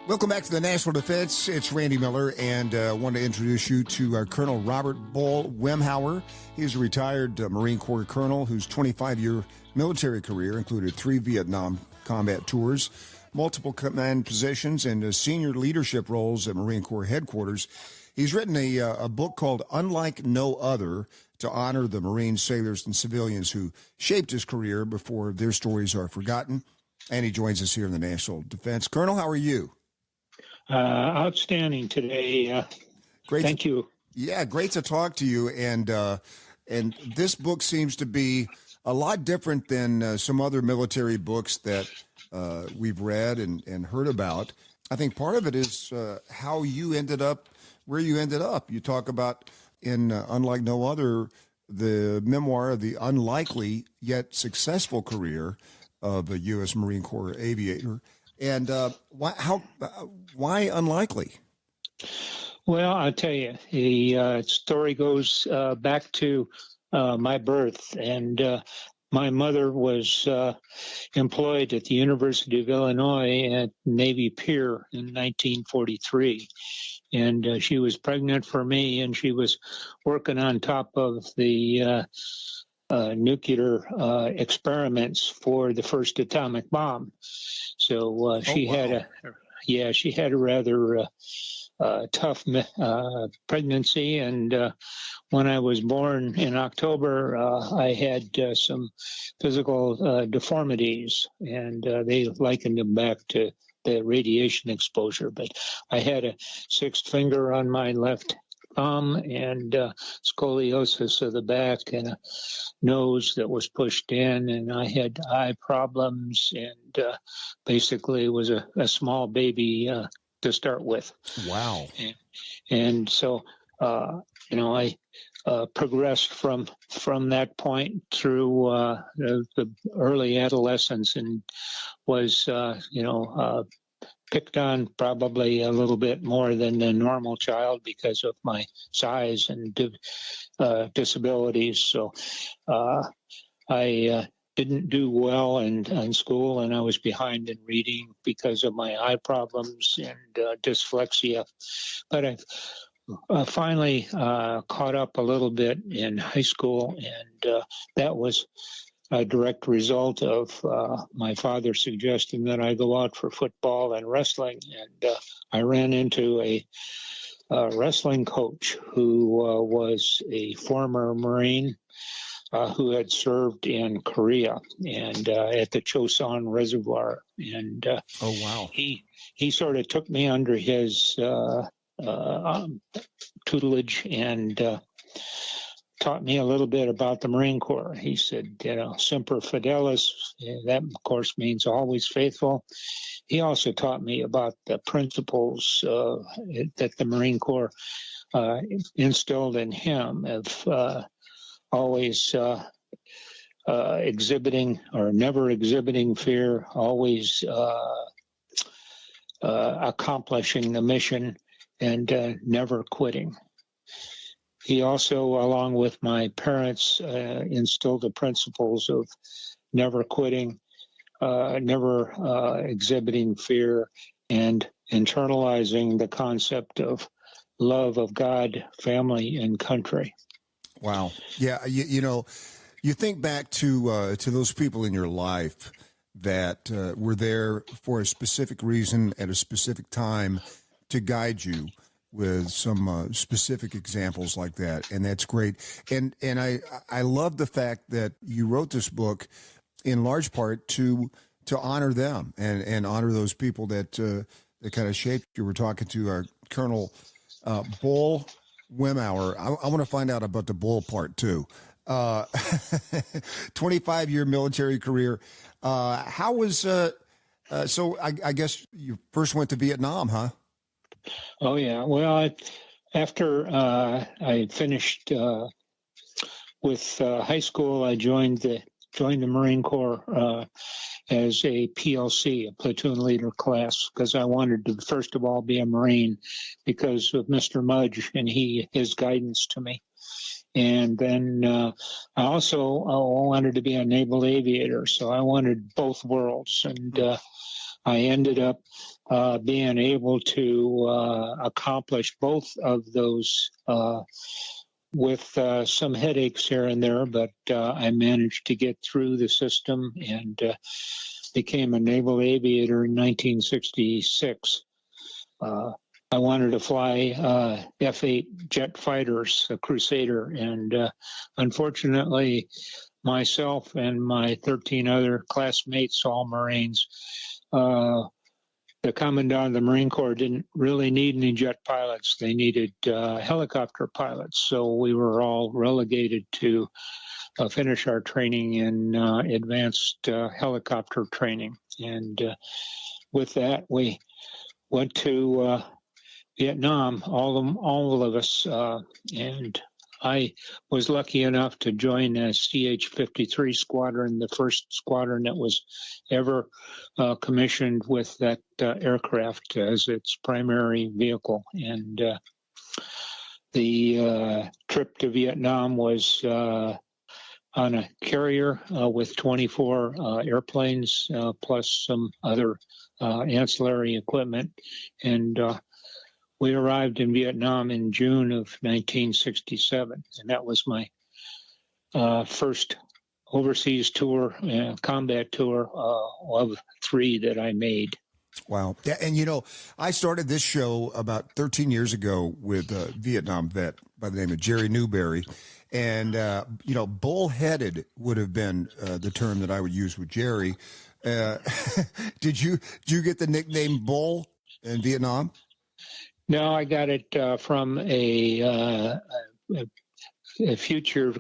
Welcome back to the National Defense. It's Randy Miller, and I want to introduce you to Colonel Robert Wemheuer. He's a retired Marine Corps colonel whose 25-year military career included 3 Vietnam combat tours, multiple command positions, and senior leadership roles at Marine Corps headquarters. He's written a book called Unlike No Other to honor the Marine sailors and civilians who shaped his career before their stories are forgotten. And he joins us here in the National Defense. Colonel, how are you? Outstanding today. Great. Thank you. Yeah, great to talk to you. And this book seems to be a lot different than some other military books that we've read and heard about. I think part of it is how you ended up where you ended up. You talk about in Unlike No Other, the memoir of the unlikely yet successful career of a U.S. Marine Corps aviator. And why unlikely? Well, I'll tell you, the story goes back to my birth, and my mother was employed at the University of Illinois at Navy Pier in 1943. And she was pregnant for me, and she was working on top of the nuclear experiments for the first atomic bomb. So she had a rather tough pregnancy, and when I was born in October, I had some physical deformities, and they likened them back to the radiation exposure. But I had a 6th finger on my left thumb and scoliosis of the back and a nose that was pushed in, and I had eye problems, and basically was a small baby to start with. Wow. And so, I progressed from that point through the early adolescence and was, picked on probably a little bit more than the normal child because of my size and disabilities. So I didn't do well in school, and I was behind in reading because of my eye problems and dyslexia. But I finally caught up a little bit in high school, and that was a direct result of my father suggesting that I go out for football and wrestling. And I ran into a wrestling coach who was a former Marine who had served in Korea and at the Chosun Reservoir. And oh, wow. He sort of took me under his tutelage and taught me a little bit about the Marine Corps. He said, semper fidelis, that of course means always faithful. He also taught me about the principles that the Marine Corps instilled in him of always exhibiting or never exhibiting fear, always accomplishing the mission, and never quitting. He also, along with my parents, instilled the principles of never quitting, never exhibiting fear, and internalizing the concept of love of God, family, and country. Wow. Yeah, you think back to those people in your life that were there for a specific reason at a specific time to guide you with some specific examples like that, and that's great. And I love the fact that you wrote this book in large part to honor them and honor those people that kind of shaped you. We're talking to our Colonel Bull Wemheuer. I want to find out about the bull part too. 25-year military career. How was so? I guess you first went to Vietnam, huh? Oh, yeah. Well, after I finished with high school, I joined the Marine Corps as a PLC, a platoon leader class, because I wanted to, first of all, be a Marine because of Mr. Mudge and his guidance to me. And then I also wanted to be a naval aviator, so I wanted both worlds. And I ended up being able to accomplish both of those with some headaches here and there, but I managed to get through the system and became a naval aviator in 1966. I wanted to fly F-8 jet fighters, a Crusader, and unfortunately, myself and my 13 other classmates, all Marines, the Commandant of the Marine Corps didn't really need any jet pilots. They needed helicopter pilots. So we were all relegated to finish our training in advanced helicopter training. And with that, we went to Vietnam, all of us, and I was lucky enough to join a CH-53 squadron, the first squadron that was ever commissioned with that aircraft as its primary vehicle. And the trip to Vietnam was on a carrier with 24 airplanes, plus some other ancillary equipment. And we arrived in Vietnam in June of 1967, and that was my first overseas tour, combat tour of 3 that I made. Wow. Yeah, and, you know, I started this show about 13 years ago with a Vietnam vet by the name of Jerry Newberry. And, you know, bullheaded would have been the term that I would use with Jerry. Did you get the nickname Bull in Vietnam? No, I got it from a future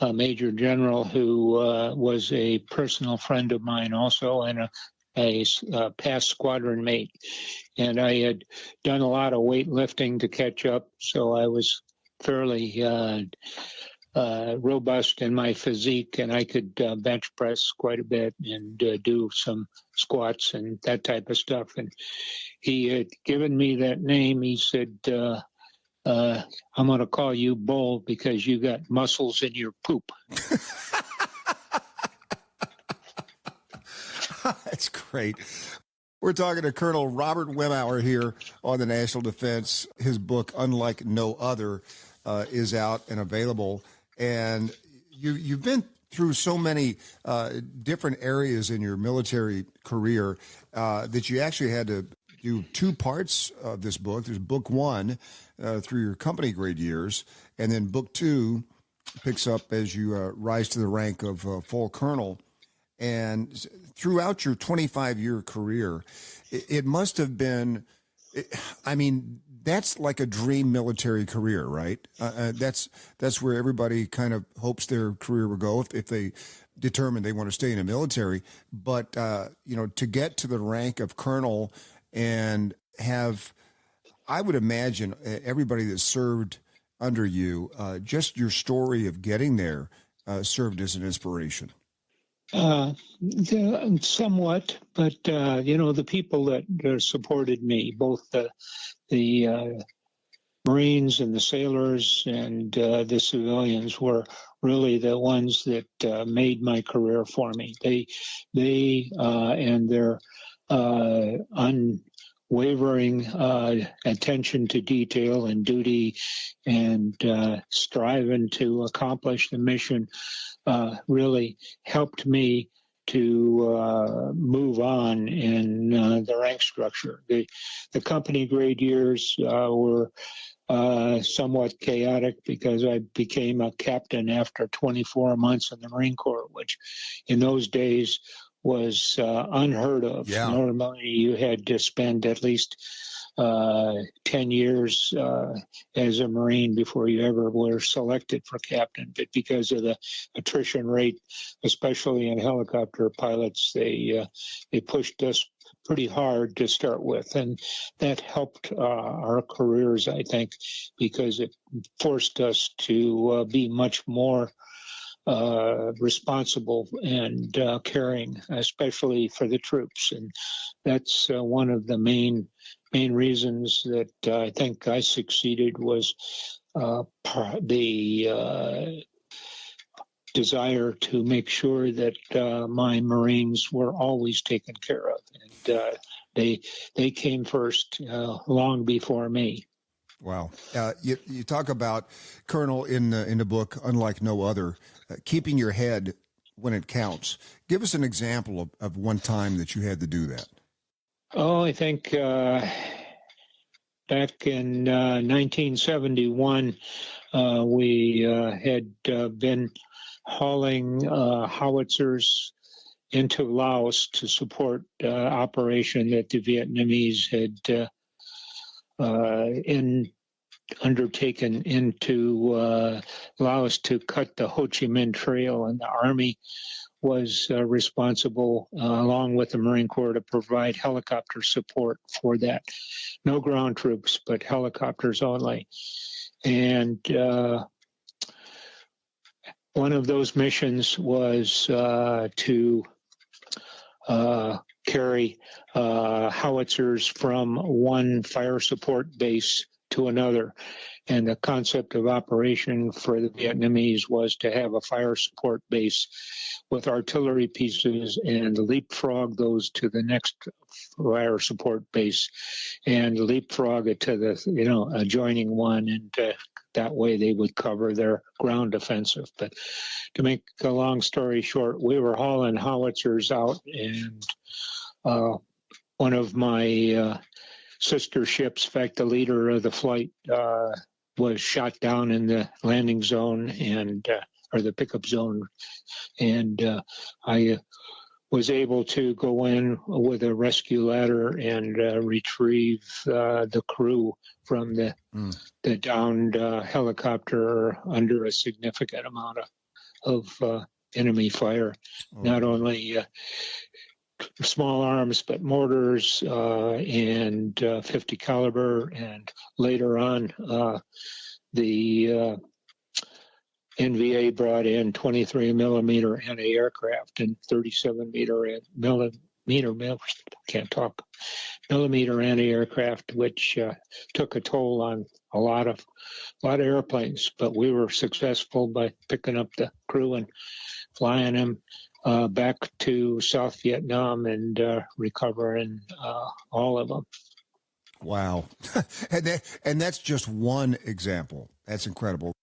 major general who was a personal friend of mine also, and a past squadron mate. And I had done a lot of weightlifting to catch up, so I was fairly robust in my physique, and I could bench press quite a bit and do some squats and that type of stuff. And he had given me that name. He said, I'm going to call you Bull because you got muscles in your poop. That's great. We're talking to Colonel Robert Wemheuer here on the National Defense. His book, Unlike No Other, is out and available. And you've been through so many different areas in your military career that you actually had to do 2 parts of this book. There's book 1 through your company grade years, and then book 2 picks up as you rise to the rank of full colonel. And throughout your 25-year career, it must have been, I mean, that's like a dream military career, right? That's where everybody kind of hopes their career will go if they determine they want to stay in the military. But, you know, to get to the rank of colonel and have, I would imagine everybody that served under you, just your story of getting there served as an inspiration. Somewhat, but you know, the people that supported me, both the Marines and the sailors and the civilians, were really the ones that made my career for me. They and their unwavering attention to detail and duty and striving to accomplish the mission really helped me to move on in the rank structure. The company grade years were somewhat chaotic because I became a captain after 24 months in the Marine Corps, which in those days was unheard of. Yeah. Normally you had to spend at least 10 years as a Marine before you ever were selected for captain. But because of the attrition rate, especially in helicopter pilots, they pushed us pretty hard to start with. And that helped our careers, I think, because it forced us to be much more responsible and caring, especially for the troops. And that's one of the main reasons that I think I succeeded was the desire to make sure that my Marines were always taken care of, and they came first long before me. Wow. You talk about, Colonel, in the book, Unlike No Other, keeping your head when it counts. Give us an example of one time that you had to do that. Oh, I think back in 1971, we had been hauling howitzers into Laos to support operation that the Vietnamese had undertaken into Laos to cut the Ho Chi Minh Trail, and the Army was responsible, along with the Marine Corps, to provide helicopter support for that. No ground troops, but helicopters only. And one of those missions was to carry howitzers from one fire support base to another. And the concept of operation for the Vietnamese was to have a fire support base with artillery pieces and leapfrog those to the next fire support base and leapfrog it to the adjoining one, and that way they would cover their ground offensive. But to make a long story short, we were hauling howitzers out, and one of my sister ships, in fact, the leader of the flight, was shot down in the landing zone and or the pickup zone, and I was able to go in with a rescue ladder and retrieve the crew from the downed helicopter under a significant amount of enemy fire. Not only small arms, but mortars and 50 caliber, and later on the NVA brought in 23 millimeter anti-aircraft and 37 millimeter anti-aircraft, which took a toll on a lot of airplanes. But we were successful by picking up the crew and flying them back to South Vietnam and recovering all of them. Wow. and that's just one example. That's incredible.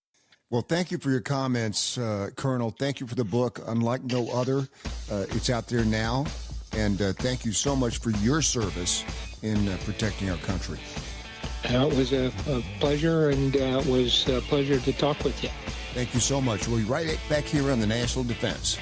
Well, thank you for your comments, Colonel. Thank you for the book, Unlike No Other. It's out there now. And thank you so much for your service in protecting our country. It was a pleasure, and it was a pleasure to talk with you. Thank you so much. We'll be right back here on the National Defense.